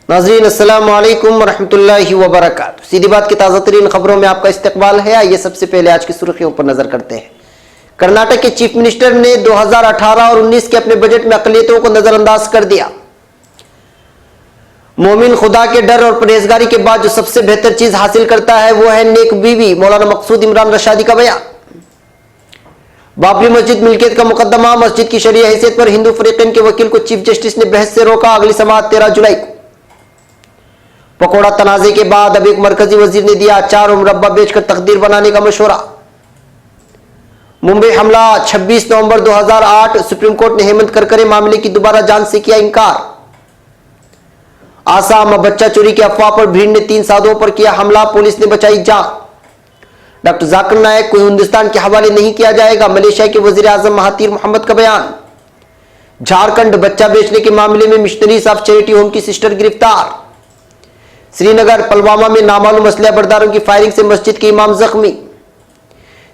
नाज़रीन अस्सलाम वालेकुम वरहमतुल्लाहि वबरकातुहू। सीधी बात की ताज़ा तरीन खबरों में आपका इस्तकबाल है। आइए सबसे पहले आज की सुर्खियों पर नजर करते हैं। कर्नाटक के चीफ मिनिस्टर ने 2018 और 19 के अपने बजट में अक़लियतों को नजरअंदाज कर दिया। मोमिन खुदा के डर और परहेजगारी के बाद जो सबसे बेहतर चीज हासिल करता है वो है नेक बीवी, मौलाना मकसूद इमरान रशादी का बयान। बाबरी मस्जिद मिल्कियत का मुकदमा, मस्जिद की शरीय हैसियत पर हिंदू फरीकैन के वकील को चीफ जस्टिस ने बहस से रोका। अगली समाअत 13 जुलाई को। पकौड़ा तनाजे के बाद अब एक मरकजी वजीर ने दिया अचार और मुरब्बा बेचकर तकदीर बनाने का मशवरा। मुंबई हमला 26 नवंबर 2008, सुप्रीम कोर्ट ने हेमंत करकरे मामले की दोबारा जांच से किया इंकार। आसाम में बच्चा चोरी की अफवाह पर भीड़ ने 3 साधुओं पर किया हमला, पुलिस ने बचाई जान। डॉक्टर जाकिर नायक को हिंदुस्तान के हवाले नहीं किया जाएगा, मलेशिया के वजीर आजम महातीर मोहम्मद का बयान। झारखंड बच्चा बेचने के मामले में मिशनरीज ऑफ चैरिटी होम की सिस्टर गिरफ्तार। श्रीनगर पुलवामा में नामालूम असलहा बरदारों की फायरिंग से मस्जिद के इमाम जख्मी।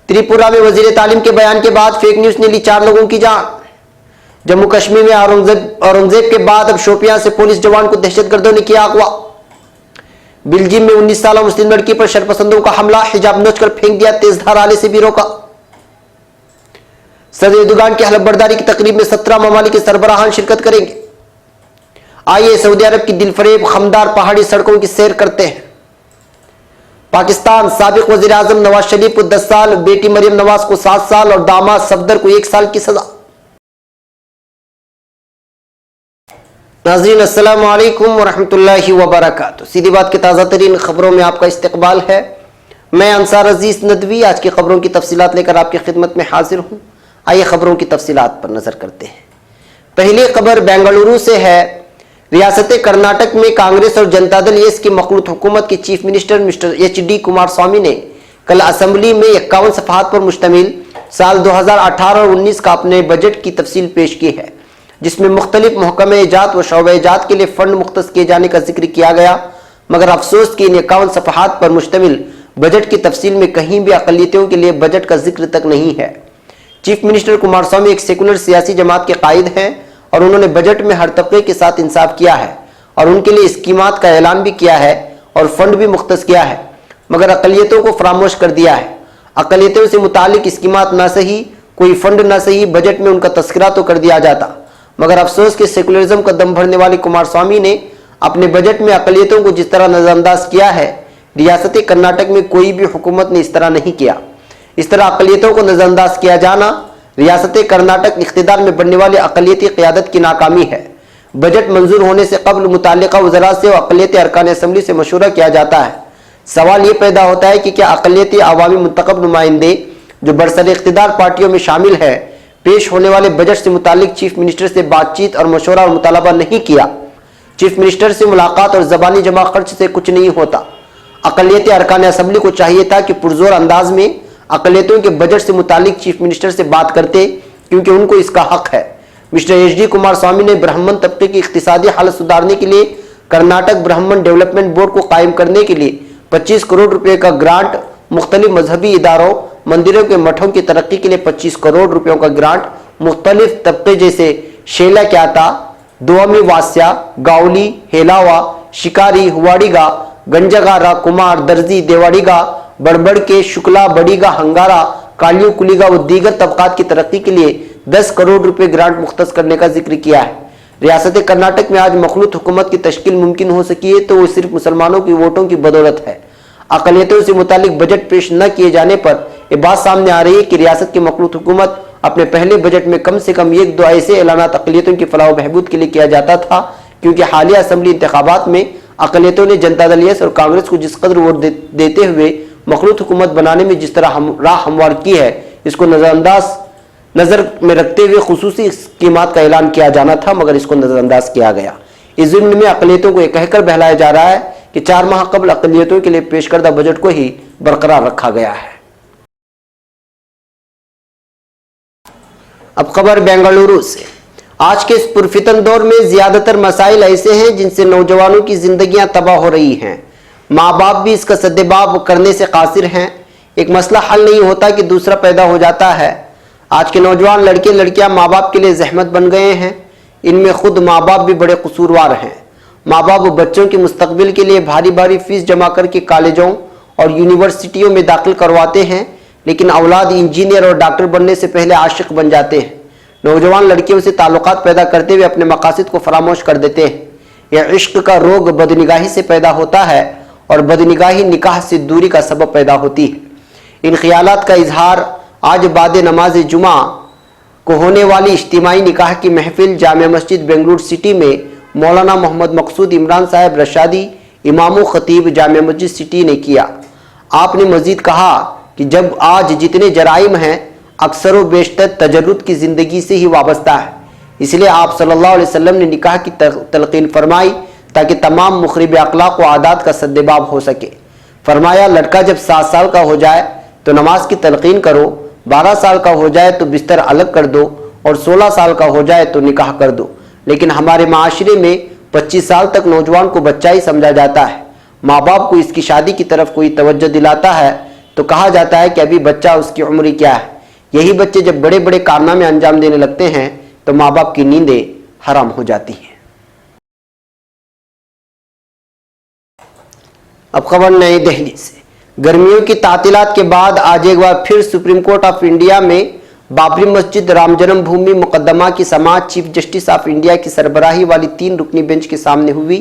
त्रिपुरा में वजीर तालीम के बयान के बाद फेक न्यूज ने ली 4 लोगों की जान। जम्मू कश्मीर में औरंगजेब के बाद अब शोपियां से पुलिस जवान को दहशतगर्दों ने किया अगवा। बेल्जियम में 19 साल मुस्लिम लड़की पर शरपसंदों का हमला, हिजाब नोचकर फेंक दिया, तेजधार आले से भी रोका। सदर एर्दोगान की हलफबरदारी की तकरीब में 17 ममालिक के सरबराहान शिरकत करेंगे। आइए सऊदी अरब की दिलफरेब खमदार पहाड़ी सड़कों की सैर करते हैं। पाकिस्तान साबिक वजीर आजम नवाज शरीफ को 10 साल, बेटी मरियम नवाज को 7 साल और दामाद सफदर को 1 साल की सजा। नाज़रीन अस्सलाम वालेकुम वरहमतुल्लाहि वबरकातुहू। सीधी बात की ताज़ा तरीन खबरों में आपका इस्तकबाल है। मैं अंसार अजीज नदवी आज की खबरों की तफसीलात लेकर आपकी खिदमत में हाजिर हूँ। आइए खबरों की तफसीलात पर नजर करते हैं। पहली खबर बेंगलुरु से है। रियासत कर्नाटक में कांग्रेस और जनता दल एस की मखलूत हुकूमत के chief minister mister H D. Kumaraswamy ने कल असेंबली में 51 सफ़हात पर मुश्तमिल साल 2018 और 19 का अपने बजट की तफसील पेश की है, जिसमें मुख्तलिफ महकमे-ए-जात व शोबे-ए-जात के लिए फंड मुख्तस किए जाने का जिक्र किया गया। मगर अफसोस कि इन 51 सफ़हात पर मुश्तमिल बजट की तफसील में कहीं भी अक़लियतों के लिए बजट का जिक्र तक नहीं है। चीफ मिनिस्टर कुमारस्वामी एक सेकुलर सियासी जमात के कायद हैं और उन्होंने बजट में हर तबके के साथ इंसाफ किया है और उनके लिए स्कीमात का ऐलान भी किया है और फंड भी मुख्तस किया है, मगर अक़लियतों को फरामोश कर दिया है। अक़लियतों से मुतालिक स्कीमात ना सही, कोई फंड ना सही, बजट में उनका तस्करा तो कर दिया जाता। मगर अफसोस कि सेकुलरिज्म का दम भरने वाले कुमारस्वामी ने अपने बजट में अक़लियतों को जिस तरह नजरअंदाज किया है, रियासत कर्नाटक में कोई भी हुकूमत ने इस तरह नहीं किया। इस तरह अक़लियतों को नजरअंदाज किया जाना रियासत कर्नाटक इख्तिदार में बनने वाली अक़लियती क़यादत की नाकामी है। बजट मंजूर होने से कबल मुताल्लिक़ा वज़रा से और अक़लियती अरकान असम्बली से मशवरा किया जाता है। सवाल ये पैदा होता है कि क्या अक़लियती अवामी मुंतखब नुमाइंदे जो बरसर इख्तिदार पार्टियों में शामिल है, पेश होने वाले बजट से मुताल्लिक चीफ मिनिस्टर से बातचीत और मशवरा और मुतालबा नहीं किया। चीफ मिनिस्टर से मुलाकात और ज़बानी जमा खर्च से कुछ नहीं होता। अक़लियती अरकान असम्बली को चाहिए था कि पुरजोर अंदाज में अक़लियतों के बजट से मुतालिक चीफ मिनिस्टर से बात करते, क्योंकि उनको इसका हक है। Mister H D. कुमारस्वामी ने ब्राह्मण तबके की इक़्तिसादी हालत सुधारने के लिए कर्नाटक ब्राह्मण डेवलपमेंट बोर्ड को कायम करने के लिए 25 करोड़ रुपए का ग्रांट, मुख्तलिफ मजहबी इदारों, मंदिरों के मठों की तरक्की के लिए 25 करोड़ रुपयों का ग्रांट, मुख्तलिफ तबके जैसे शेला क्याता, दोअमी वास्या, गावली, हेलावा, शिकारी, हुआड़ीगा, गंजगारा, कुमार, दर्जी, देवाड़ीगा, बड़बड़ के, शुक्ला, बड़ीगा, हंगारा, कालियो कुलीगा व दीगर तबकात की तरक्की के लिए 10 करोड़ रुपए ग्रांट मुख्तस करने का जिक्र किया है। रियासत कर्नाटक में आज मखलूत हुकूमत की तश्कील मुमकिन हो सकी है तो वो सिर्फ मुसलमानों की वोटों की बदौलत है। अक़लियतों से मुतालिक बजट पेश न किए जाने पर यह बात सामने आ रही है कि रियासत की मखलूत हुकूमत अपने पहले बजट में कम से कम 1-2 ऐसे ऐलानात अक़लियतों की फलाह व बहबूद के लिए किया जाता था, क्योंकि हालिया असम्बली इंतखाबात में अक़लियतों ने जनता दल एस और कांग्रेस को जिस कदर वोट देते हुए मखलूत हुकूमत बनाने में जिस तरह राह हमवार की है, इसको नजर में रखते हुए खुसूसी स्कीमात का ऐलान किया जाना था, मगर इसको नजरअंदाज किया गया। इस ज़िम्न में अक़लियतों को यह कहकर बहलाया जा रहा है कि 4 माह कबल अक़लियतों के लिए पेश करदा बजट को ही बरकरार रखा गया है। अब खबर बेंगलुरु से। आज के इस पुरफितन दौर में ज्यादातर मसाइल ऐसे हैं जिनसे नौजवानों की जिंदगियां तबाह हो रही हैं। माँ बाप भी इसका सद्देबाब करने से कासिर हैं। एक मसला हल नहीं होता कि दूसरा पैदा हो जाता है। आज के नौजवान लड़के लड़कियां माँ बाप के लिए जहमत बन गए हैं। इनमें खुद माँ बाप भी बड़े कसूरवार हैं। माँ बाप बच्चों के मुस्तकबिल के लिए भारी भारी फीस जमा करके कॉलेजों और यूनिवर्सिटियों में दाखिल करवाते हैं, लेकिन औलाद इंजीनियर और डॉक्टर बनने से पहले आशिक बन जाते हैं। नौजवान लड़कियों से ताल्लुकात पैदा करते हुए अपने मकासद को फरामोश कर देते हैं। यह इश्क का रोग बदनिगाही से पैदा होता है और बदनिगाही निकाह से दूरी का सबब पैदा होती है। इन ख्यालात का इजहार आज बाद नमाज जुमा को होने वाली इज्तिमाई निकाह की महफिल जामिया मस्जिद बेंगलुरु सिटी में मौलाना मोहम्मद मकसूद इमरान साहब रशादी इमाम खतीब जामिया मस्जिद सिटी ने किया। आपने मजीद कहा कि जब आज जितने जराइम हैं अक्सर व बेशतर तजर्रुद की ज़िंदगी से ही वाबस्ता है, इसलिए आप सल्लल्लाहु अलैहि वसल्लम ने निकाह की तलकीन फरमाई ताकि तमाम मुखरिब अखलाक व आदात का सद्देबाब हो सके। फरमाया, लड़का जब 7 साल का हो जाए तो नमाज की तलकीन करो, 12 साल का हो जाए तो बिस्तर अलग कर दो और 16 साल का हो जाए तो निकाह कर दो। लेकिन हमारे माशरे में 25 साल तक नौजवान को बच्चा ही समझा जाता है। माँ बाप को इसकी शादी की तरफ कोई तवज्जो दिलाता है तो कहा जाता है कि अभी बच्चा, उसकी उम्र क्या है। यही बच्चे जब बड़े बड़े कारनामे अंजाम देने लगते हैं तो माँ बाप की नींदें हराम हो जाती हैं। अब खबर नई दिल्ली से। गर्मियों की तातीलात के बाद आज एक बार फिर सुप्रीम कोर्ट ऑफ इंडिया में बाबरी मस्जिद राम जन्मभूमि मुकदमा की समाअत चीफ जस्टिस ऑफ इंडिया की सरबराही वाली 3 रुकनी बेंच के सामने हुई,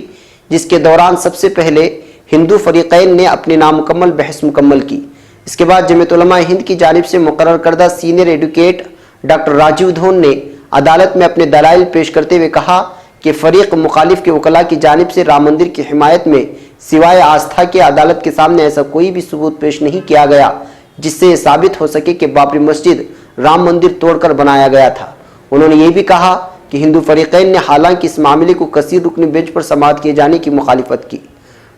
जिसके दौरान सबसे पहले हिंदू फरीकैन ने अपनी नामुकम्मल बहस मुकम्मल की। इसके बाद जमीयत उलमा हिंद की जानिब से मुकर्रर करदा सीनियर एडवोकेट डॉक्टर राजीव धोन ने अदालत में अपने दलाइल पेश करते हुए कहा कि फरीक मुखालिफ के वकला की जानिब से राम मंदिर की हिमायत में सिवाय आस्था के अदालत के सामने ऐसा कोई भी सबूत पेश नहीं किया गया जिससे यह साबित हो सके कि बाबरी मस्जिद राम मंदिर तोड़कर बनाया गया था। उन्होंने ये भी कहा कि हिंदू फरीकैन ने हालांकि इस मामले को कसीर रुकनी बेंच पर समाअत किए जाने की मुखालिफत की।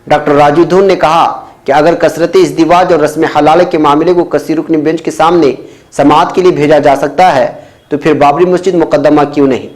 डॉक्टर राजीव धोन ने कहा कि अगर कसरत इज़्दिवाज और रस्म हलाल के मामले को कसीर रुकनी बेंच के सामने समाअत के लिए भेजा जा सकता है तो फिर बाबरी मस्जिद मुकदमा क्यों नहीं।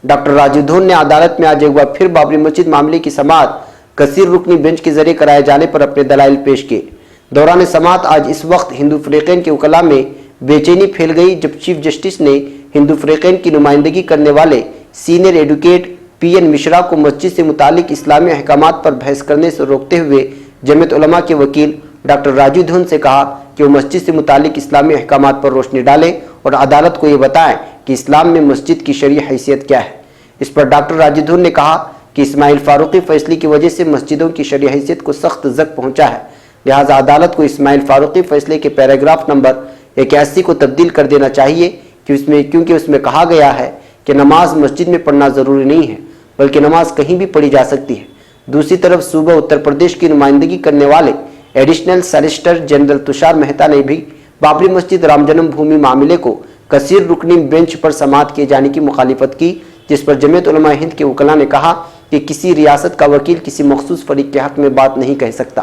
डॉक्टर राजीव धोन ने अदालत में आज एक बार फिर बाबरी मस्जिद मामले की समाअत कसीर रुकनी बेंच के जरिए कराए जाने पर अपने दलाइल पेश किए। दौरान समाअत आज इस वक्त हिंदू फरीकैन के वकला में बेचैनी फैल गई जब चीफ जस्टिस ने हिंदू फरीकैन की नुमाइंदगी करने वाले सीनियर एडवोकेट PN मिश्रा को मस्जिद से मुतालिक इस्लामी अहकामात पर बहस करने से रोकते हुए जमीयत उलमा के वकील डॉक्टर राजीव धोन से कहा कि वो मस्जिद से मुतालिक इस्लामी अहकामात पर रोशनी डालें और अदालत को ये बताएं कि इस्लाम में मस्जिद की शरई हैसियत क्या है। इस पर डॉक्टर राजीव धोन ने कहा कि इस्माइल फारूकी फैसले की वजह से मस्जिदों की शरई हैसियत को सख्त जख्म पहुंचा है, लिहाजा अदालत को इस्माइल फारूकी फैसले के पैराग्राफ नंबर 81 को तब्दील कर देना चाहिए क्योंकि उसमें कहा गया है कि नमाज मस्जिद में पढ़ना ज़रूरी नहीं है बल्कि नमाज कहीं भी पढ़ी जा सकती है। दूसरी तरफ सूबा उत्तर प्रदेश की नुमाइंदगी करने वाले additional solicitor general Tushar Mehta ने भी बाबरी मस्जिद राम जन्मभूमि मामले को कसीर रुकनी बेंच पर समाअत किए जाने की मुखालिफत की, जिस पर जमीयत उलमा हिंद के वकला ने कहा कि किसी रियासत का वकील किसी मखसूस फरीक के हक में बात नहीं कह सकता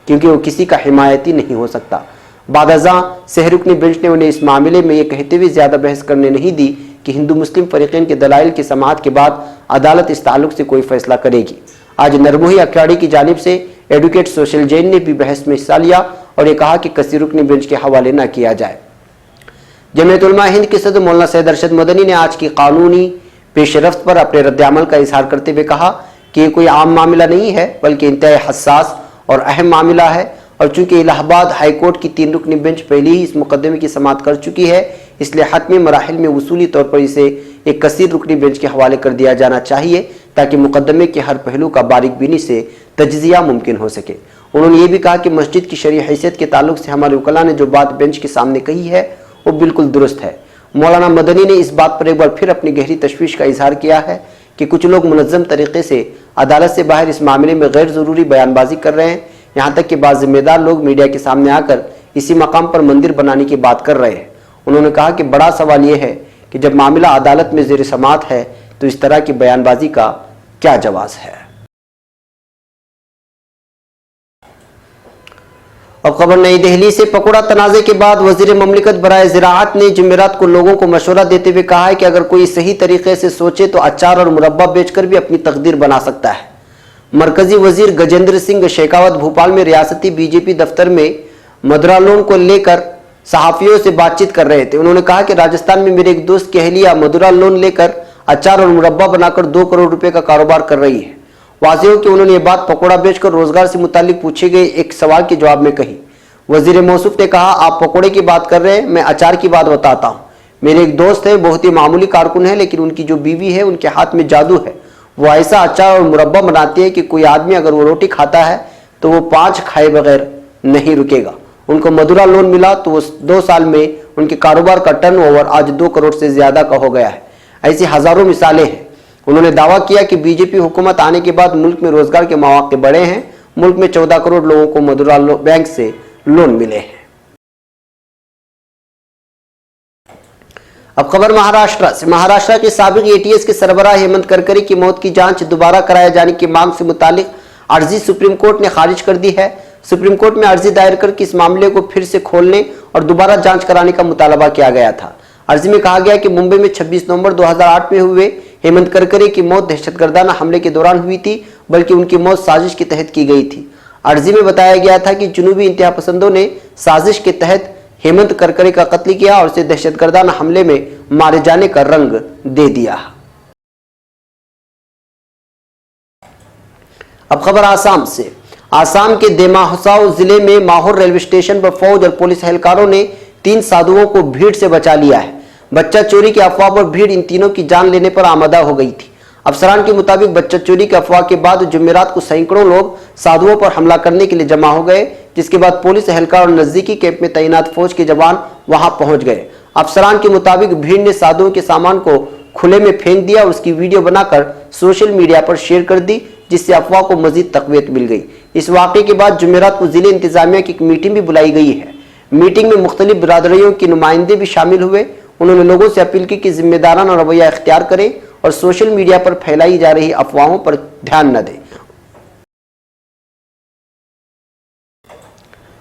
क्योंकि वो किसी का हिमायती नहीं हो सकता। बादअज़ां सहरुकनी बेंच ने उन्हें इस मामले में ये कहते हुए ज़्यादा बहस करने नहीं दी कि हिंदू मुस्लिम फरीकैन के दलाइल की समाअत के बाद अदालत इस ताल्लुक से कोई फैसला करेगी। आज नरमोही अखाड़ी की जानिब से एडवोकेट सोशल जैन ने भी बहस में हिस्सा लिया और ये कहा कि कसीर रुकनी बेंच के हवाले न किया जाए। जमीयत उलमा हिंद के सदर मौलाना सैयद अरशद मदनी ने आज की कानूनी पेशरफ्त पर अपने रद्द-ए-अमल का इजहार करते हुए कहा कि ये कोई आम मामला नहीं है बल्कि इंतहाई हसास और अहम मामला है और चूंकि इलाहाबाद हाई कोर्ट की 3 रुकनी बेंच पहले ही इस मुकदमे की समाअत कर चुकी है, इसलिए हतमी मराहिल में उसूली तौर पर इसे एक कसीर रुकनी बेंच के हवाले कर दिया जाना चाहिए ताकि मुकदमे के हर पहलू का बारीक बीनी से तज्जिया मुमकिन हो सके। उन्होंने ये भी कहा कि मस्जिद की शरई हैसियत के ताल्लुक से हमारे वकला ने जो बात बेंच के सामने कही है वो बिल्कुल दुरुस्त है। मौलाना मदनी ने इस बात पर एक बार फिर अपनी गहरी तशवीश का इजहार किया है कि कुछ लोग मुनज़्ज़म तरीके से अदालत से बाहर इस मामले में गैर ज़रूरी बयानबाजी कर रहे हैं, यहाँ तक कि बाज़ जिम्मेदार लोग मीडिया के सामने आकर इसी मकाम पर मंदिर बनाने की बात कर रहे हैं। उन्होंने कहा कि बड़ा सवाल यह है कि जब मामला अदालत में ज़ेर समाअत है तो इस तरह की बयानबाजी का क्या जवाज़ है। अब खबर नई दिल्ली से। पकोड़ा तनाज़े के बाद वज़ीर ममलिकत बराए ज़राअत ने जुमेरात को लोगों को मशवरा देते हुए कहा है कि अगर कोई सही तरीके से सोचे तो अचार और मुरब्बा बेचकर भी अपनी तकदीर बना सकता है। मरकजी वजीर गजेंद्र सिंह शेखावत भोपाल में रियासती बीजेपी दफ्तर में मदरा लोन को लेकर सहाफियों से बातचीत कर रहे थे। उन्होंने कहा कि राजस्थान में मेरे एक दोस्त की अहलिया मधुरा लोन लेकर अचार और मुरब्बा बनाकर 2 करोड़ रुपए का कारोबार कर रही है। वाज़ेह हो कि उन्होंने ये बात पकौड़ा बेचकर रोजगार से मुतालिक पूछे गए एक सवाल के जवाब में कही। वजीर मौसूफ ने कहा, आप पकौड़े की बात कर रहे हैं, मैं अचार की बात बताता हूँ। मेरे एक दोस्त है, बहुत ही मामूली कारकुन है, लेकिन उनकी जो बीवी है उनके हाथ में जादू है। वो ऐसा अचार और मुरब्बा बनाती है कि कोई आदमी अगर वो रोटी खाता है तो वो 5 खाए बगैर नहीं रुकेगा। उनको मधुरा लोन मिला तो वो 2 साल में उनके कारोबार का टर्नओवर आज 2 करोड़ से ज्यादा का हो गया है। ऐसी हजारों मिसालें हैं। उन्होंने दावा किया कि बीजेपी हुकूमत आने के बाद मुल्क में रोजगार के मौके बढ़े हैं। मुल्क में 14 करोड़ लोगों को मधुरा बैंक से लोन मिले हैं। अब खबर महाराष्ट्र से। महाराष्ट्र के साबिक एटीएस के सरबराह हेमंत करकरे की मौत की जांच दोबारा कराए जाने की मांग से मुतालिक अर्जी सुप्रीम कोर्ट ने खारिज कर दी है। सुप्रीम कोर्ट में अर्जी दायर करके इस मामले को फिर से खोलने और दोबारा जांच कराने का मुतालबा किया गया था। अर्जी में कहा गया कि मुंबई में 26 नवंबर 2008 में हुए हेमंत करकरे की मौत दहशतगर्दाना हमले के दौरान हुई थी, बल्कि उनकी मौत साजिश के तहत की गई थी। अर्जी में बताया गया था कि जुनूबी इंतहा पसंदों ने साजिश के तहत हेमंत करकरे का कत्ल किया और उसे दहशतगर्दाना हमले में मारे जाने का रंग दे दिया। अब खबर आसाम से। आसाम के देमाहसाओ जिले में माहौर रेलवे स्टेशन पर फौज और पुलिस एहलकारों ने 3 साधुओं को भीड़ से बचा लिया है। बच्चा चोरी की अफवाह पर भीड़ इन तीनों की जान लेने पर आमदा हो गई थी। अफसरान के मुताबिक बच्चा चोरी की अफवाह के बाद जुमेरात को सैकड़ों लोग साधुओं पर हमला करने के लिए जमा हो गए, जिसके बाद पुलिस एहलकार और नजदीकी कैंप में तैनात फौज के जवान वहां पहुंच गए। अफसरान के मुताबिक भीड़ ने साधुओं के सामान को खुले में फेंक दिया और उसकी वीडियो बनाकर सोशल मीडिया पर शेयर कर दी, जिससे अफवाह को मजीद तकवीत मिल गई। इस वाक़े के बाद जुमेरात को जिले इंतजामिया की एक मीटिंग भी बुलाई गई है। मीटिंग में मुख्तलिफ बिरादरियों के नुमाइंदे भी शामिल हुए। उन्होंने लोगों से अपील की कि जिम्मेदाराना रवैया इख्तियार करें और सोशल मीडिया पर फैलाई जा रही अफवाहों पर ध्यान न दें।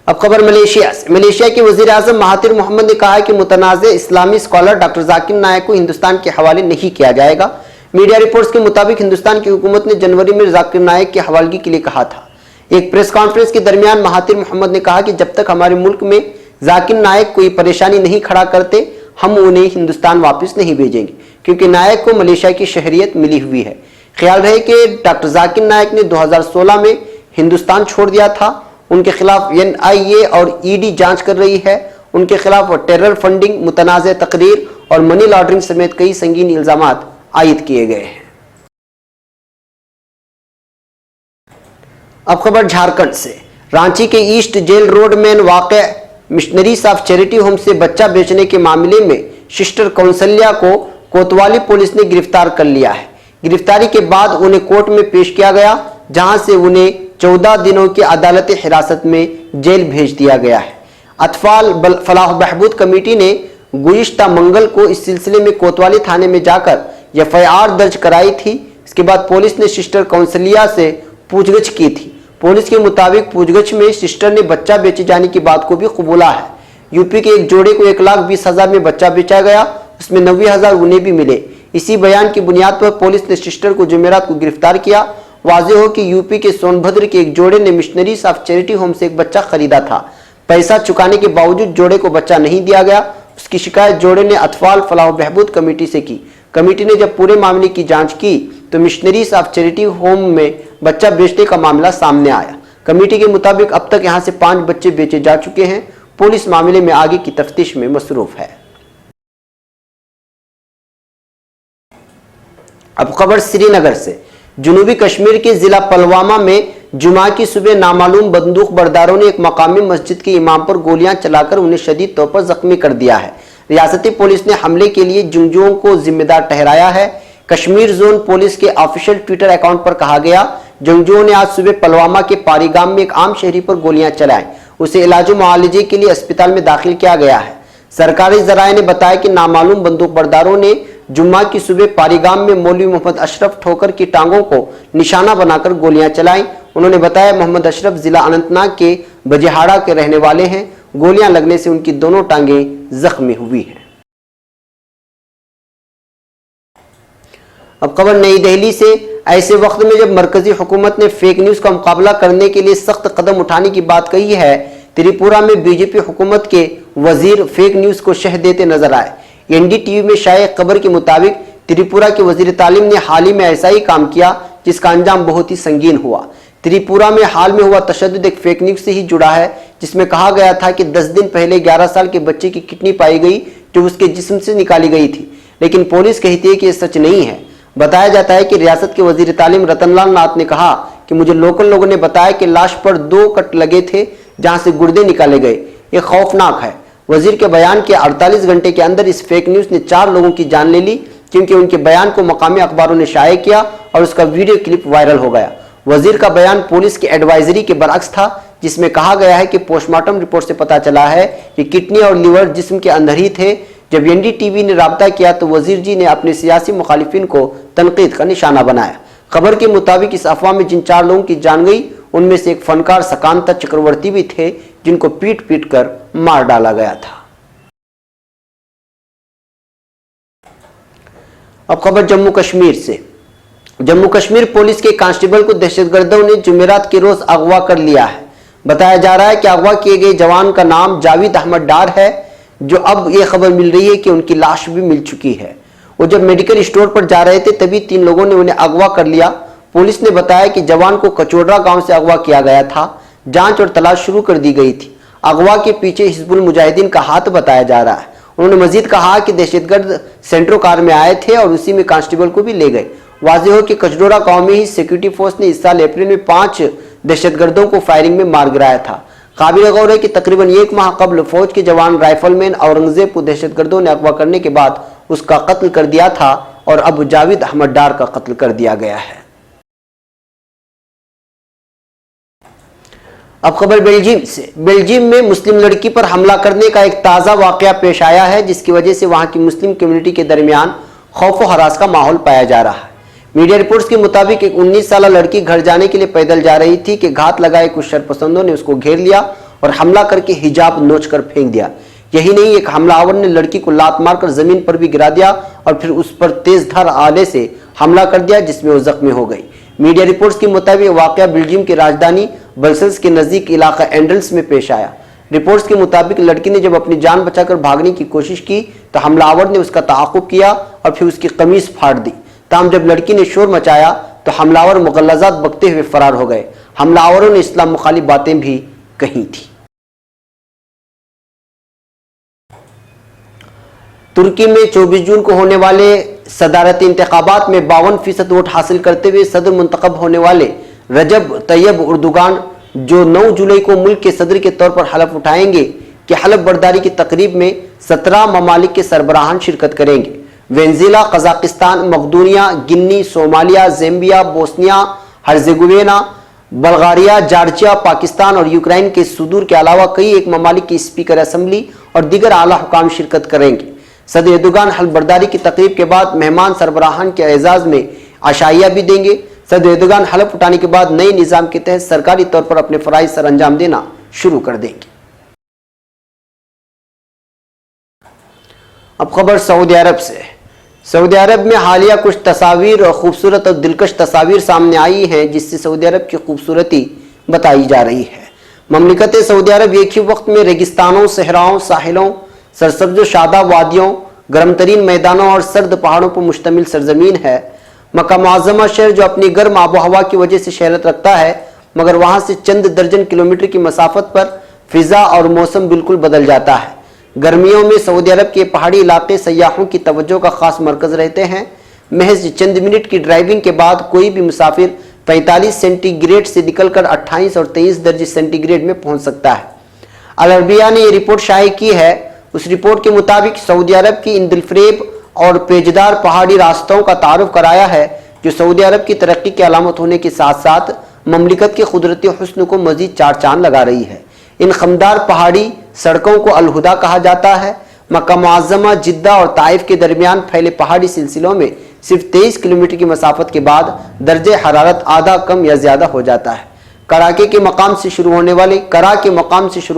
अब खबर मलेशिया से। मलेशिया के वजीर आजम महातिर मोहम्मद ने कहा है कि मुतनाज़ इस्लामी स्कॉलर डॉक्टर जाकिर नायक को हिंदुस्तान के हवाले नहीं किया जाएगा। मीडिया रिपोर्ट्स के मुताबिक हिंदुस्तान की हुकूमत ने जनवरी में जाकिर नायक की हवालगी के लिए कहा था। एक प्रेस कॉन्फ्रेंस के दरमियान महातिर मोहम्मद ने कहा कि जब तक हमारे मुल्क में जाकिर नायक कोई परेशानी नहीं खड़ा करते, हम उन्हें हिंदुस्तान वापस नहीं भेजेंगे, क्योंकि नायक को मलेशिया की शहरियत मिली हुई है। ख्याल रहे कि डॉक्टर जाकिर नायक ने 2016 में हिंदुस्तान छोड़ दिया था। उनके खिलाफ NIA और ED जांच कर रही है। उनके खिलाफ टेरर फंडिंग, मुतनाज़ तकरीर और मनी लॉन्ड्रिंग समेत कई संगीन इल्जामात आयद किए गए हैं। अब खबर झारखंड से। रांची के ईस्ट जेल रोड में वाक़ मिशनरीज ऑफ चैरिटी होम से बच्चा बेचने के मामले में सिस्टर कौंसल्या को कोतवाली पुलिस ने गिरफ्तार कर लिया है। गिरफ्तारी के बाद उन्हें कोर्ट में पेश किया गया, जहां से उन्हें 14 दिनों की अदालती हिरासत में जेल भेज दिया गया है। अतफाल फलाह बहबूद कमेटी ने गुज़िश्ता मंगल को इस सिलसिले में कोतवाली थाने में जाकर FIR दर्ज कराई थी। इसके बाद पुलिस ने सिस्टर कौंसल्या से पूछगछ की थी। पुलिस के मुताबिक पूछगछ में सिस्टर ने बच्चा बेचे जाने की बात को भी कबूला है। यूपी के एक जोड़े को 1,20,000 में बच्चा बेचा गया, उसमें 90,000 उन्हें भी मिले। इसी बयान की बुनियाद पर पुलिस ने सिस्टर को जुमेरात को गिरफ्तार किया। वाज़ेह हो कि यूपी के सोनभद्र के एक जोड़े ने मिशनरीज ऑफ चैरिटी होम से एक बच्चा खरीदा था। पैसा चुकाने के बावजूद जोड़े को बच्चा नहीं दिया गया। उसकी शिकायत जोड़े ने अतफाल फलाह बहबूद कमेटी से की। कमेटी ने जब पूरे मामले की जांच की तो मिशनरीज ऑफ चैरिटी होम में बच्चा बेचने का मामला सामने आया। कमेटी के मुताबिक अब तक यहां से 5 बच्चे बेचे जा चुके हैं। पुलिस मामले में आगे की तफ्तीश में मसरूफ है। अब खबर श्रीनगर से। जुनूबी कश्मीर के जिला पुलवामा में जुमा की सुबह नामालूम बंदूक बरदारों ने एक मकामी मस्जिद के इमाम पर गोलियां चलाकर उन्हें शदीद तौर पर जख्मी कर दिया है। रियासती पुलिस ने हमले के लिए जंगजुओं को जिम्मेदार ठहराया है। कश्मीर जोन पुलिस के ऑफिशियल ट्विटर अकाउंट पर कहा गया, जंगजुओं ने आज सुबह पुलवामा के पारीगाम में एक आम शहरी पर गोलियां चलाई। उसे इलाज मुआलजे के लिए अस्पताल में दाखिल किया गया है। सरकारी जराये ने बताया कि नामालूम बंदूक बरदारों ने जुम्मा की सुबह पारीगाम में मौलवी मोहम्मद अशरफ ठोकर की टांगों को निशाना बनाकर गोलियां चलाई। उन्होंने बताया मोहम्मद अशरफ जिला अनंतनाग के बजेहाड़ा के रहने वाले हैं। गोलियां लगने से उनकी दोनों टांगें जख्मी हुई हैं। अब खबर नई दिल्ली से। ऐसे वक्त में जब मरकजी हुकूमत ने फेक न्यूज का मुकाबला करने के लिए सख्त कदम उठाने की बात कही है, त्रिपुरा में बीजेपी हुकूमत के वजीर फेक न्यूज को शह देते नजर आए। एनडीटीवी में शाये खबर के मुताबिक त्रिपुरा के वजीर तालीम ने हाल ही में ऐसा ही काम किया जिसका अंजाम बहुत ही संगीन हुआ। त्रिपुरा में हाल में हुआ तशद्दुद एक फेक न्यूज से ही जुड़ा है, जिसमें कहा गया था कि 10 दिन पहले 11 साल के बच्चे की किडनी पाई गई जो उसके जिस्म से निकाली गई थी, लेकिन पुलिस कहती है कि यह सच नहीं है। बताया जाता है कि रियासत के वजीर तालीम रतनलाल नाथ ने कहा कि मुझे लोकल लोगों ने बताया कि लाश पर 2 कट लगे थे जहां से गुर्दे निकाले गए। ये खौफनाक है। वजीर के बयान के 48 घंटे के अंदर इस फेक न्यूज ने 4 लोगों की जान ले ली, क्योंकि उनके बयान को मकामी अखबारों ने शाये किया और उसका वीडियो क्लिप वायरल हो गया। वजीर का बयान पुलिस की एडवाइजरी के बरअक्स था, जिसमें कहा गया है कि पोस्टमार्टम रिपोर्ट से पता चला है कि किडनी और लीवर जिस्म के अंदर ही थे। जब एनडीटीवी ने राब्ता किया तो वजीर जी ने अपने सियासी मुखालिफिन को तनकीद का निशाना बनाया। खबर के मुताबिक इस अफवाह में जिन 4 लोगों की जान गई उनमें से एक फनकार सकांता चक्रवर्ती भी थे, जिनको पीट पीट कर मार डाला गया था। अब खबर जम्मू कश्मीर से। जम्मू कश्मीर पुलिस के कांस्टेबल को दहशतगर्दों ने जुमेरात के रोज अगवा कर लिया है। बताया जा रहा है कि अगवा किए गए जवान का नाम जावेद अहमद डार है, जो अब यह खबर मिल रही है कि उनकी लाश भी मिल चुकी है। वो जब मेडिकल स्टोर पर जा रहे थे तभी 3 लोगों ने उन्हें अगवा कर लिया। पुलिस ने बताया कि जवान को कचोडरा गांव से अगवा किया गया था। जांच और तलाश शुरू कर दी गई थी। अगवा के पीछे हिजबुल मुजाहिदीन का हाथ बताया जा रहा है। उन्होंने मजीद कहा कि दहशतगर्द सेंट्रो कार में आए थे और उसी में कांस्टेबल को भी ले गए। वाज़ेह हो कि कचडोरा गांव में ही सिक्योरिटी फोर्स ने इस साल अप्रैल में 5 दहशतगर्दों को फायरिंग में मार गिराया था। काबिल गौर है कि तकरीबन 1 माह कबल फौज के जवान राइफलमैन औरंगजेब को दहशतगर्दों ने अगवा करने के बाद उसका कत्ल कर दिया था और अब जावेद अहमद डार का कत्ल कर दिया गया है। अब खबर बेल्जियम से। बेल्जियम में मुस्लिम लड़की पर हमला करने का एक ताज़ा वाकया पेश आया है, जिसकी वजह से वहां की मुस्लिम कम्युनिटी के दरमियान खौफ व हरास का माहौल पाया जा रहा है। मीडिया रिपोर्ट्स के मुताबिक एक 19 साल लड़की घर जाने के लिए पैदल जा रही थी कि घात लगाए कुछ शरपसंदों ने उसको घेर लिया और हमला करके हिजाब नोच कर फेंक दिया। यही नहीं, एक हमलावर ने लड़की को लात मारकर जमीन पर भी गिरा दिया और फिर उस पर तेज धार आले से हमला कर दिया, जिसमें वो जख्मी हो गई। मीडिया रिपोर्ट्स के मुताबिक वाकया बेल्जियम की राजधानी ब्रसेल्स के नजदीक इलाका एंडल्स में पेश आया। रिपोर्ट्स के मुताबिक लड़की ने जब अपनी जान बचाकर भागने की कोशिश की तो हमलावर ने उसका ताक़ुब किया और फिर उसकी कमीज फाड़ दी। तमाम जब लड़की ने शोर मचाया तो हमलावर मुगल्लज़ात बकते हुए फरार हो गए। हमलावरों ने इस्लाम मुखालिफ बातें भी कही थी। तुर्की में 24 जून को होने वाले सदारती इंतखाबात में 52% वोट हासिल करते हुए सदर मुंतखब होने वाले रजब तैयब उर्दुगान, जो 9 जुलाई को मुल्क के सदर के तौर पर हलफ उठाएंगे, कि हलफ बर्दारी की तकरीब में 17 ममालिक के सरबराहान शिरकत करेंगे। वेनेजुएला, कजाकिस्तान, मकदूनिया, Guinea, Somalia, Zambia, Bosnia Herzegovina, Bulgaria, Georgia, Pakistan और यूक्रेन के सुदूर के अलावा कई एक ममालिक की स्पीकर असम्बली और दीगर आला हुकाम शिरकत करेंगे। सदर एर्दोगान हलफ बर्दारी की तकरीब के बाद मेहमान सरबराहान के एजाज में आशाइया भी देंगे। सदर एर्दोगान हलफ उठाने के बाद नए निज़ाम के तहत सरकारी तौर पर अपने फराइज सर अंजाम देना शुरू कर देंगे। अब खबर सऊदी अरब से। सऊदी अरब में हालिया कुछ तस्वीर और खूबसूरत और दिलकश तस्वीर सामने आई हैं, जिससे सऊदी अरब की खूबसूरती बताई जा रही है। ममलिकत सऊदी अरब एक ही वक्त में रेगिस्तानों, सहराओं, साहिलों, सरसब्ज शादाब वादियों, गर्म तरीन मैदानों और सर्द पहाड़ों पर मुश्तमिल सरजमीन है। मक्का मुअज़्ज़मा शहर जो अपनी गर्म आबो हवा की वजह से शहरत रखता है, मगर वहाँ से चंद दर्जन किलोमीटर की मसाफत पर फिजा और मौसम बिल्कुल बदल जाता है। गर्मियों में सऊदी अरब के पहाड़ी इलाके सयाहों की तवज्जो का खास मरकज़ रहते हैं। महज चंद मिनट की ड्राइविंग के बाद कोई भी मुसाफिर 45 सेंटीग्रेड से निकलकर 28 और 23 दर्जे सेंटीग्रेड में पहुंच सकता है। अल अरबिया ने यह रिपोर्ट शाये की है। उस रिपोर्ट के मुताबिक सऊदी अरब की इन दिलफरेब और पेचदार पहाड़ी रास्तों का तारुफ कराया है, जो सऊदी अरब की तरक्की की अलामत होने के साथ साथ ममलिकत के कुदरती हुस्न को मजीद चार चांद लगा रही है। इन खमदार पहाड़ी सड़कों को अल हुदा कहा जाता है। मक्का मुअज़्ज़मा, जिद्दा और ताइफ के दरमियान फैले पहाड़ी सिलसिलों में सिर्फ 23 किलोमीटर की मसाफत के बाद दर्जे हरारत आधा कम या ज्यादा हो जाता है। करा के मकाम से शुरू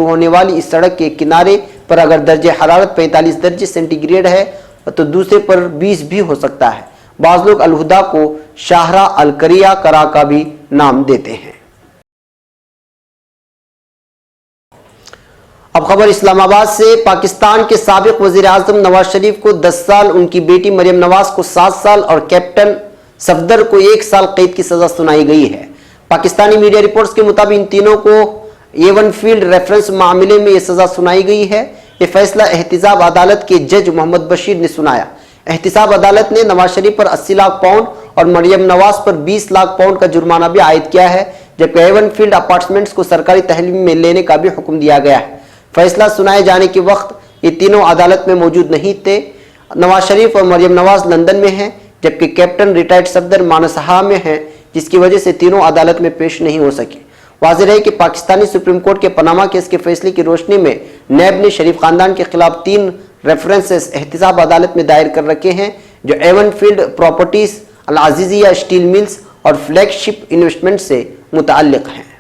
होने वाली इस सड़क के किनारे पर अगर दर्जे हरारत 45 दर्जे सेंटीग्रेड है तो दूसरे पर 20 भी हो सकता है। बाज़ लोग अल हुदा को शाहरा अल करिया करा का भी नाम देते हैं। अब खबर इस्लामाबाद से। पाकिस्तान के साबिक वजीर आजम नवाज शरीफ को 10 साल, उनकी बेटी मरियम नवाज को 7 साल और कैप्टन सफदर को 1 साल कैद की सजा सुनाई गई है। पाकिस्तानी मीडिया रिपोर्ट्स के मुताबिक इन तीनों को एवन फील्ड रेफरेंस मामले में यह सजा सुनाई गई है। यह फैसला एहतिसाब अदालत के जज मोहम्मद बशीर ने सुनाया। एहतिसाब अदालत ने नवाज शरीफ पर 80 लाख पाउंड और मरियम नवाज पर 20 लाख पाउंड का जुर्माना भी आयद किया है, जबकि एवन फील्ड अपार्टमेंट्स को सरकारी तहलीम में लेने का भी हुक्म दिया गया है। फैसला सुनाए जाने के वक्त ये तीनों अदालत में मौजूद नहीं थे। नवाज शरीफ और मरियम नवाज लंदन में हैं, जबकि कैप्टन रिटायर्ड सफदर मानसहा में हैं, जिसकी वजह से तीनों अदालत में पेश नहीं हो सके। वाज़ेह है कि पाकिस्तानी सुप्रीम कोर्ट के पनामा केस के फैसले की रोशनी में नैब ने शरीफ खानदान के खिलाफ 3 रेफरेंसेस एहतिसाब अदालत में दायर कर रखे हैं, जो एवन फील्ड प्रॉपर्टीज, अल अजीजिया स्टील मिल्स और फ्लैगशिप इन्वेस्टमेंट से मुताल्लिक हैं।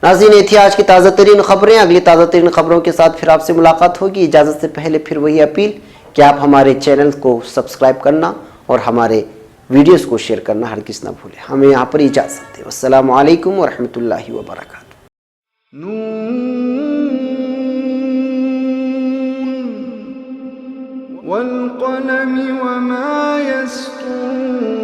नाज़रीन, ये थी आज की ताज़ा तरीन खबरें। अगली ताज़ा तरीन खबरों के साथ फिर आपसे मुलाकात होगी। इजाज़त से पहले फिर वही अपील कि आप हमारे चैनल को सब्सक्राइब करना और हमारे वीडियोस को शेयर करना हरगिज़ ना भूलें। हमें यहाँ पर इजाज़त दें। अस्सलामु अलैकुम व रहमतुल्लाहि व बरकातुहू। वल क़लमि वमा यस्तूरून।